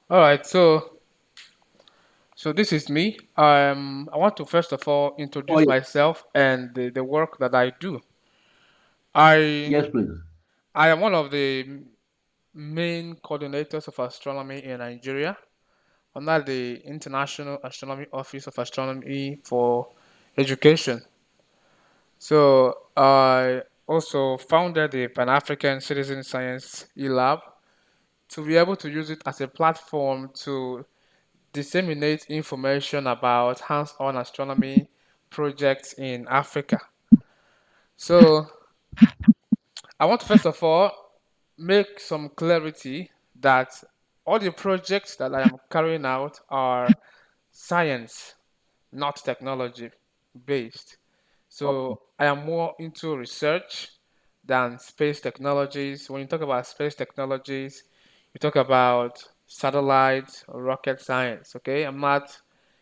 All right, so this is me. I want to first of all Oh introduce yes, myself and the work that I do. I yes, please. I am one of the main coordinators of astronomy in Nigeria under the International Astronomy Office of Astronomy for Education. So I also founded the Pan African Citizen Science eLab to be able to use it as a platform to disseminate information about hands-on astronomy projects in Africa. So I want to first of all make some clarity that all the projects that I am carrying out are science, not technology based. Okay. So I am more into research than space technologies. When you talk about space technologies, you talk about satellites, rocket science. Okay, I'm not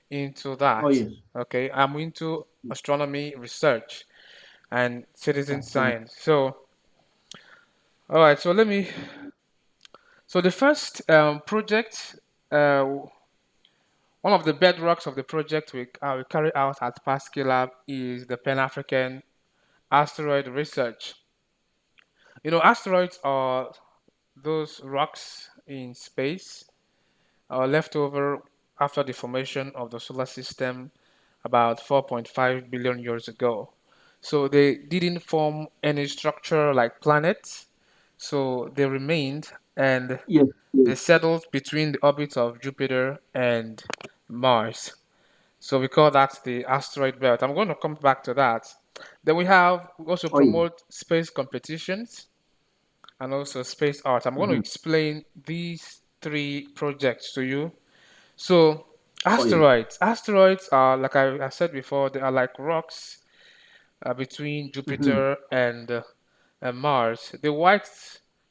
into Oh that. yes. Okay, I'm into astronomy research and citizen Okay. science. So, all right. So let me. So the first project, uh, one of the bedrocks of the project we carry out at Pascal Lab is the Pan African asteroid research. You know, asteroids are those rocks in space left over after the formation of the solar system about 4.5 billion years ago. So they didn't form any structure like planets, so they remained and Yes, yes. they settled between the orbits of Jupiter and Mars. So we call that the asteroid belt. I'm going to come back to that. Then we also Oh yes. promote space competitions and also space art. I'm going to Mm-hmm. explain these three projects to you. So Oh yes. asteroids are like I said before, they are like rocks between Mm-hmm. Jupiter and Mars. The white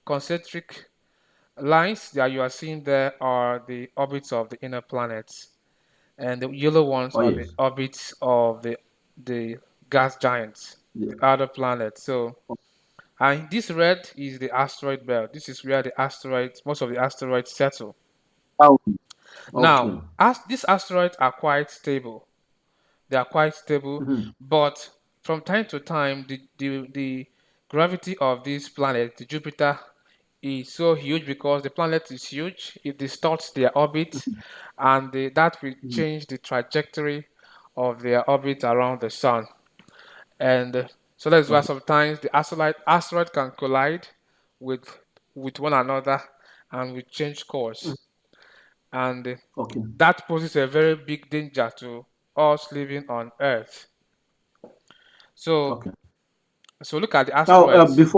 concentric lines that you are seeing there are the orbits of the inner planets, and the yellow ones Oh are the yes. orbits of the gas giants, Yeah. the outer planets. So, and this red is the asteroid belt. This is where most of the asteroids settle. Oh, Now, okay. as these asteroids are quite stable, they are quite stable, Mm-hmm. but from time to time, the gravity of this planet, the Jupiter, is so huge because the planet is huge. It distorts their orbit, and that will Mm-hmm. change the trajectory of their orbit around the sun. And so that's why Okay. sometimes the asteroid can collide with one another and will change Mm. course. And Okay. that poses a very big danger to us living on Earth. So Okay. so look at the Now, asteroids.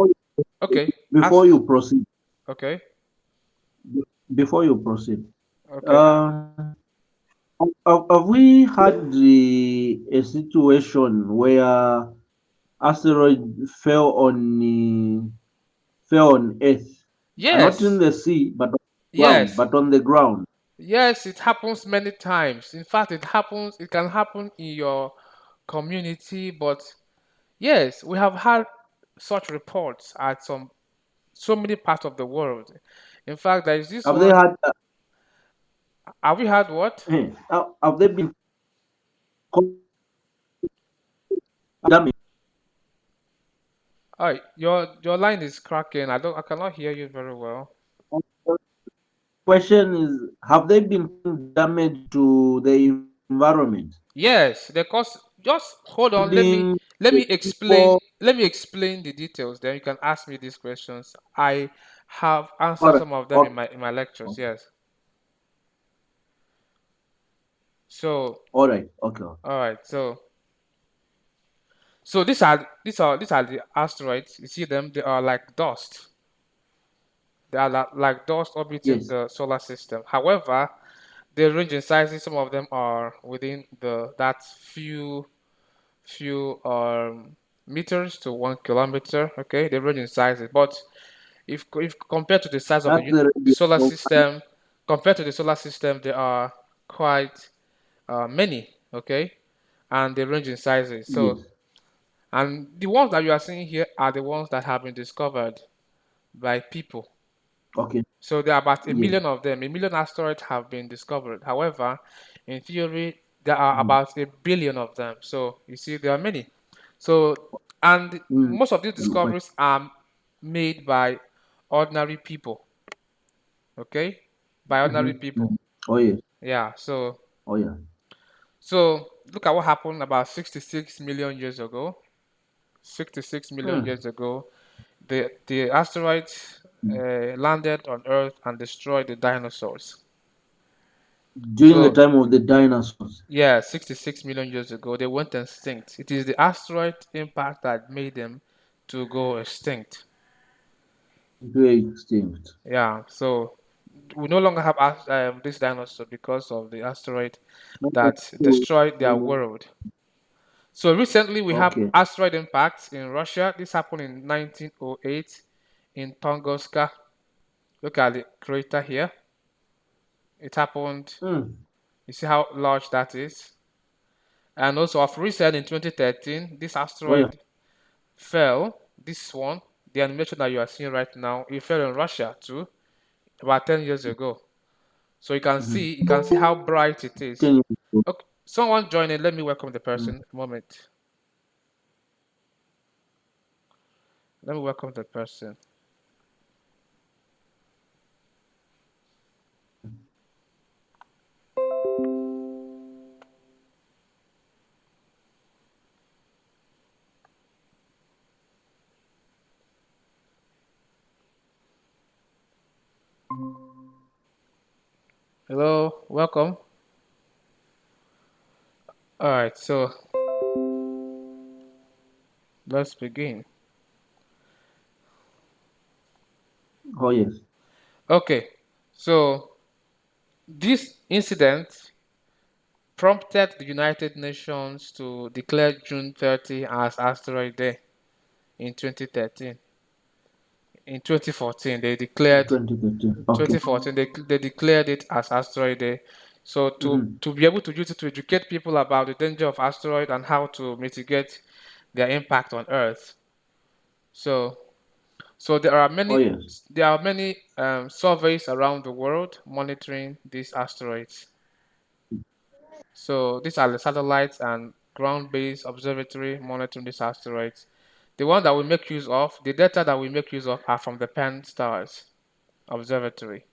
Okay, before you proceed, okay, before you proceed, okay. um, have we had a situation where asteroid fell fell on Earth, not in Yes, the sea, yes, but on the ground? yes. It happens many times. In fact, It can happen in your community. But yes, we have had such reports at so many parts of the world. In fact, there is this Have they one. had? Have we had what? Have they been damaged? All right, your line is cracking. I cannot hear you very well. Question is, have they been damage to the environment, Yes, the cause. Just hold on. including Let the me explain. people? Let me explain the details. Then you can ask me these questions. I have All answered right, some of them okay, in my lectures. okay. Yes. So All right, okay. all right. So these are the asteroids. You see them? They are like dust. They are like dust orbiting Yes, the solar system. However, they range in sizes. Some of them are within the that few meters to 1 kilometer. Okay, they range in sizes. But if compared to the size of that's the the solar radio. system, compared to the solar system, they are quite many. Okay, and they range in sizes. So, Yes. and the ones that you are seeing here are the ones that have been discovered by people. Okay. So there are about a Yes. million of them. A million asteroids have been discovered. However, in theory, there are Mm. about a billion of them. So you see, there are many. So, and Mm. most of these Quite. discoveries are made by ordinary people, okay? By ordinary Mm. people. Oh yes. Yeah. So, Oh yeah. so look at what happened about 66 million years ago. 66 million Mm. years ago, the asteroid Mm. landed on Earth and destroyed the dinosaurs. During the So time of the dinosaurs, yeah, 66 million years ago, they went extinct. It is the asteroid impact that made them to go extinct. very extinct. Yeah, so we no longer have this dinosaur because of the asteroid Okay. that destroyed their world. So recently we have Okay. asteroid impacts in Russia. This happened in 1908 in Tunguska. Look at the crater here. It happened. Mm. You see how large that is? And also of recent in 2013, this Oh yeah. asteroid fell, this one, the animation that you are seeing right now, it fell in Russia too, about 10 years ago. So you Mm-hmm. can see how bright it is. 10 years ago. Okay, someone join in. Let me welcome the Mm. person. A moment. Let me welcome the person. Hello, welcome. All right, so let's begin. Oh yes. Okay, so this incident prompted the United Nations to declare June 30 as Asteroid Day in 2013. In 2014, they In declared 2013. Okay. 2014 they declared it as Asteroid Day. So Mm-hmm. to be able to use it to educate people about the danger of asteroid and how to mitigate their impact on Earth. So so Oh yes. there are many surveys around the world monitoring these asteroids. So these are the satellites and ground-based observatory monitoring these asteroids. The one that we make use of, the data that we make use of are from the Penn Stars Observatory.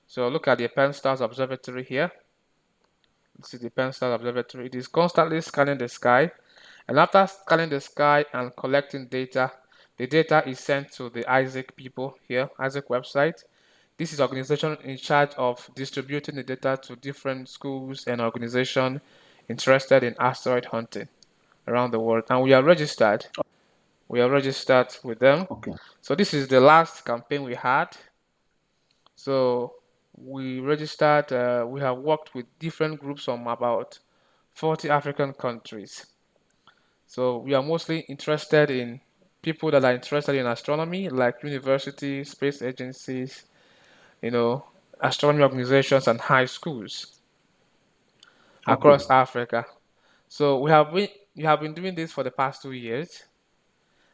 So look at the Penn Stars Observatory here. This is the Penn Stars Observatory. It is constantly scanning the sky, and after scanning the sky and collecting data, the data is sent to the ISAC people here, ISAC website. This is organization in charge of distributing the data to different schools and organizations interested in asteroid hunting around the world. And we are registered. We are registered with them. Okay. So this is the last campaign we had. So we registered. We have worked with different groups from about 40 African countries. So we are mostly interested in people that are interested in astronomy, like universities, space agencies, you know, astronomy organizations and high schools Okay. across Africa. So we have been doing this for the past 2 years,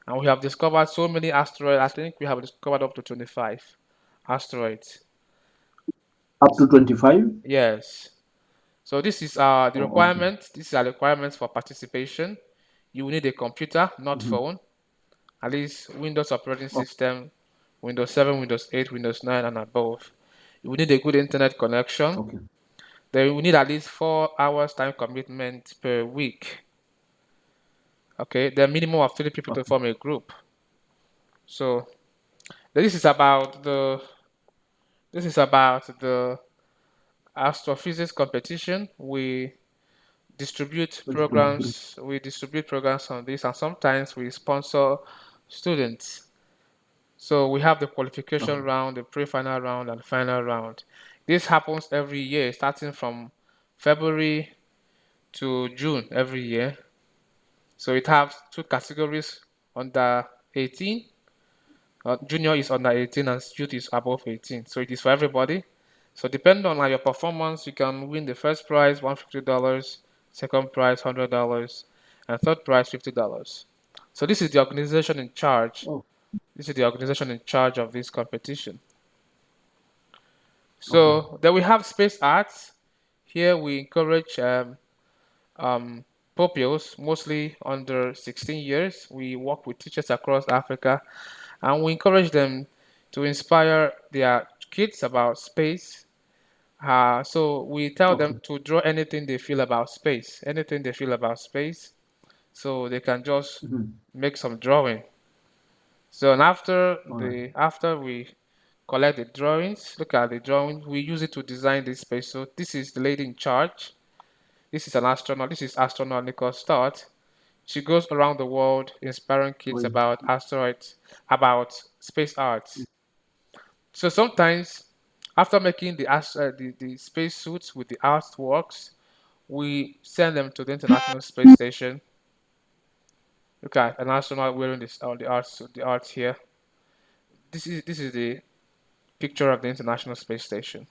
and we have discovered so many asteroids. I think we have discovered up to 25 asteroids. Up to 25. Yes. So this is the Oh, okay. requirement. These are the requirements for participation. You will need a computer, not Mm-hmm. phone, at least Windows operating Oh, system, Windows 7, Windows 8, Windows 9, and above. You will need a good internet connection. okay. Then we need at least 4 hours time commitment per week. Okay, the minimum of 3 people to Okay. form a group. So this is about the astrophysics competition. Twenty. We distribute programs on this, and sometimes we sponsor students. So we have the qualification Okay. round, the pre-final round, and final round. This happens every year, starting from February to June every year. So it has two categories: under 18, junior is under 18, and youth is above 18. So it is for everybody. So depending on your performance, you can win the first prize $150, second prize $100, and third prize $50. So this is the organization in charge. Oh, This is the organization in charge of this competition. Okay. So then we have space arts. Here we encourage um, pupils, mostly under 16 years. We work with teachers across Africa, and we encourage them to inspire their kids about space. So we tell them Okay. to draw anything they feel about space, anything they feel about space, so they can just Mhm. make some drawing. So and All right. after we collect the drawings, look at the drawing, we use it to design this space. So this is the lady in charge. This is an astronaut. This is astronaut Nicole Stott. She goes around the world inspiring kids Wait. about asteroids, about space arts. So sometimes, after making the space suits with the artworks, we send them to the International Space Station. Look at an astronaut wearing this the art suit, the art here. This is the picture of the International Space Station.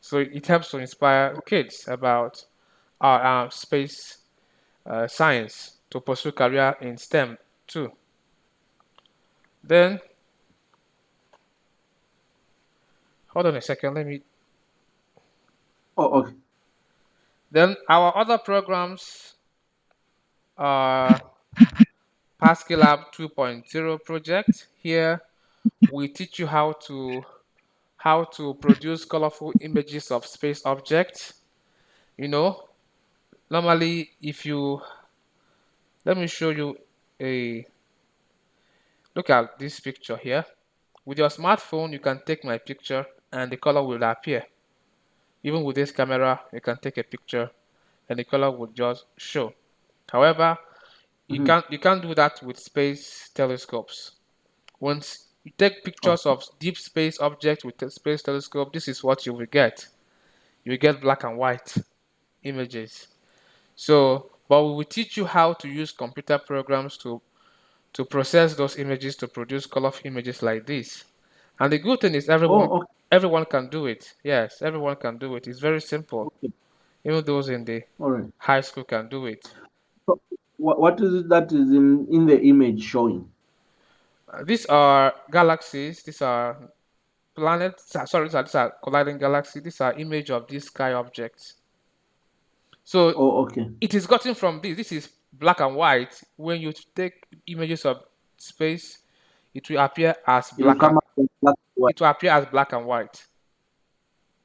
So it helps to inspire kids about our space science to pursue career in STEM too. Then hold on a second, let me. Oh, okay. Then our other programs are Pascal 2.0 project. Here we teach you how to produce colorful images of space objects. You know, normally if you let me show you a look at this picture here. With your smartphone, you can take my picture and the color will appear. Even with this camera, you can take a picture and the color will just show. However, you Mhm. can't do that with space telescopes. Once you take pictures Okay. of deep space objects with a space telescope, this is what you will get. You will get black and white images. So, but we will teach you how to use computer programs to process those images to produce colorful images like this. And the good thing is Oh, okay. everyone can do it. Yes, everyone can do it. It's very simple. Okay. Even those in the All right. high school can do it. So, what is it that is in the image showing? These are galaxies. These are planets. Sorry, these are colliding galaxies. These are image of these sky objects. So Oh, okay. it is gotten from this. This is black and white. When you take images of space, it will appear as It will black and come up with black and white. it will appear as black and white.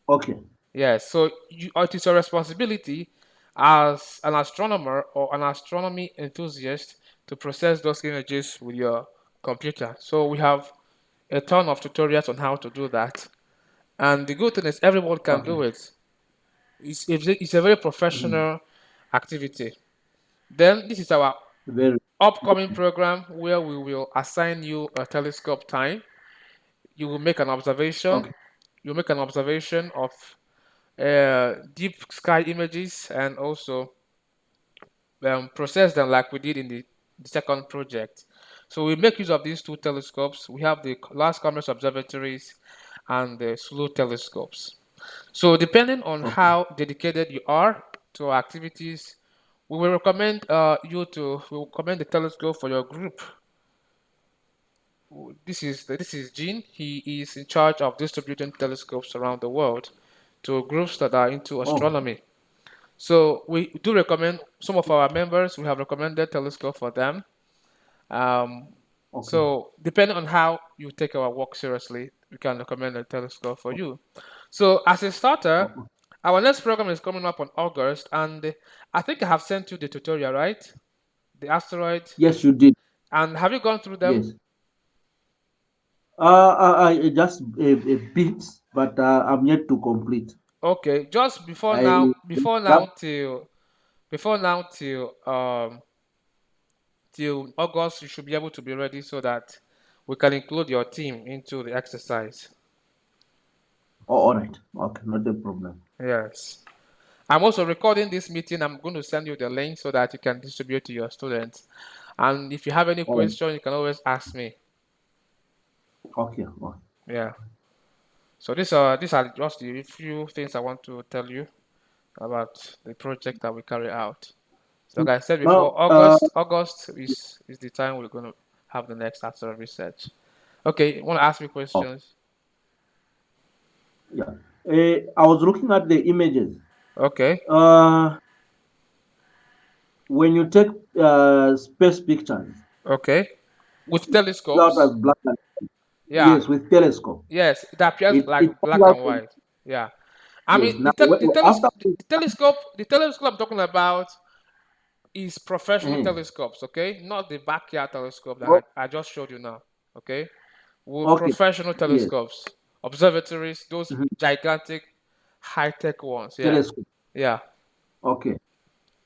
Okay. Yes, so it is your responsibility as an astronomer or an astronomy enthusiast to process those images with your computer. So we have a ton of tutorials on how to do that. And the good thing is everyone can Okay. do it. It's a very Mhm. professional activity. Then this is our Very. upcoming program where we will assign you a telescope time. You will make an observation. Okay. You make an observation of deep sky images and also process them like we did in the second project. So we make use of these two telescopes. We have the Las Commerce observatories and the SLU telescopes. So depending on Okay. how dedicated you are to our activities, we will recommend we will recommend the telescope for your group. This is Jean. He is in charge of distributing telescopes around the world to groups that are into Oh, astronomy. So we do recommend some of our members. We have recommended telescope for them. Um, okay. so depending on how you take our work seriously, we can recommend a telescope for you. So as a starter, Okay. our next program is coming up on August, and I think I have sent you the tutorial, right? The asteroid. Yes, you did. And have you gone through them? Yes. Just a bit, but I'm yet to complete. Okay, just before I now, that before now till August, you should be able to be ready so that we can include your team into the exercise. oh, all right. Okay, not a problem. Yes. I'm also recording this meeting. I'm going to send you the link so that you can distribute to your students. And if you have any All right. question, you can always ask me. Okay. Okay. Yeah. So these are just the few things I want to tell you about the project that we carry out. So like I said before, Now, August is the time we're going to have the next astro research. Okay, you want to ask me oh, questions? yeah. I was looking at the images. Okay. Uh, when you take space pictures, Okay. With it's out as telescopes. black and Yeah. yes, with telescope. Yes, it appears It like comes black out and as, white. Yeah. I yes. mean, Now after the telescope I'm talking about is professional eh, telescopes, okay? Not the backyard telescope oh, that I just showed you now, okay? With okay, professional yes, telescopes, observatories, those mhm, gigantic high-tech ones. Yeah. telescope. Yeah. Okay.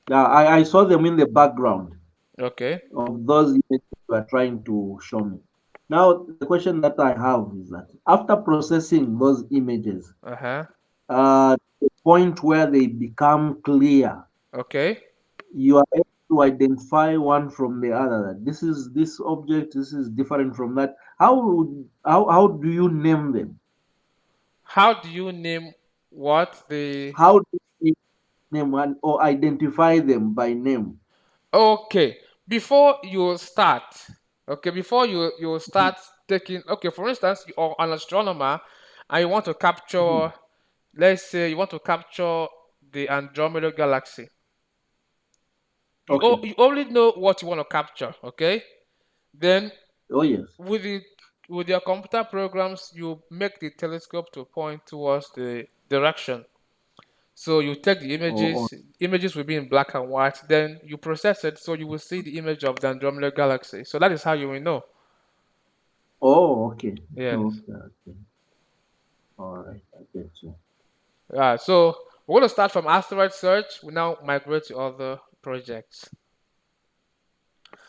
Yeah, I saw them in the background Okay. of those images you are trying to show me. Now, the question that I have is that after processing those images, Uh-huh. the point where they become clear, Okay. you are able to identify one from the other. That this is this object, this is different from that. How do you name them? How do you name what the How do you name one or identify them by name? Okay, before you start, okay, before you Mhm, start taking, okay, for instance, you are an astronomer and you want to mhm. capture, let's say you want to capture the Andromeda galaxy. Okay. You only know what you want to capture, okay? Then Oh yes. with the with your computer programs, you make the telescope to point towards the direction. So you take the Oh, oh, images will be in black and white, then you process it so you will see the image of the Andromeda galaxy. So that is how you will know. oh, okay. Yes. Okay, okay. All right, I get you. Yeah, so we're going to start from asteroid search. We now migrate to other projects.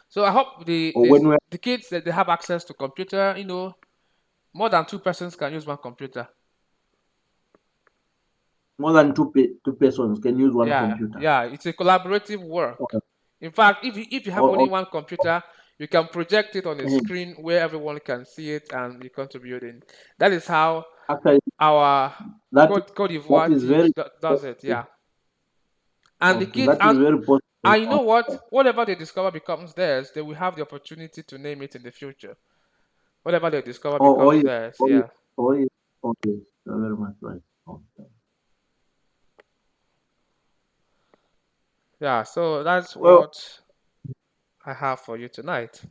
So I hope Or when we're the kids that they have access to computer, more than two persons can use one computer. more than two persons can use one Yeah, computer. yeah, it's a collaborative work. Okay. In fact, if you have Oh, only oh, one computer, you can project it on a eh, screen where everyone can see it and you contribute in. That is how actually, our that Cote that d'Ivoire is teams very does it. Yeah, and the okay. kids That is very positive. and you know what? Whatever they discover becomes theirs. They will have the opportunity to name it in the future. Whatever they discover Oh, oh becomes yes, theirs. oh yes, Yeah, oh yes, oh yes. You're very much right. Okay. yeah. So that's Well, what I have for you tonight.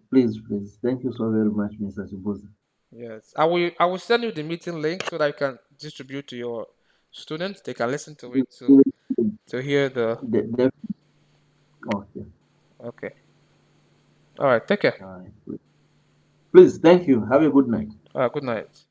please. Thank you so very much, Mr. Chibuza. Yes, I will send you the meeting link so that you can distribute to your students. They can listen to it to hear the. Definitely. Okay. Okay. All right. Take care. All right. Please, thank you. Have a good night. Good night.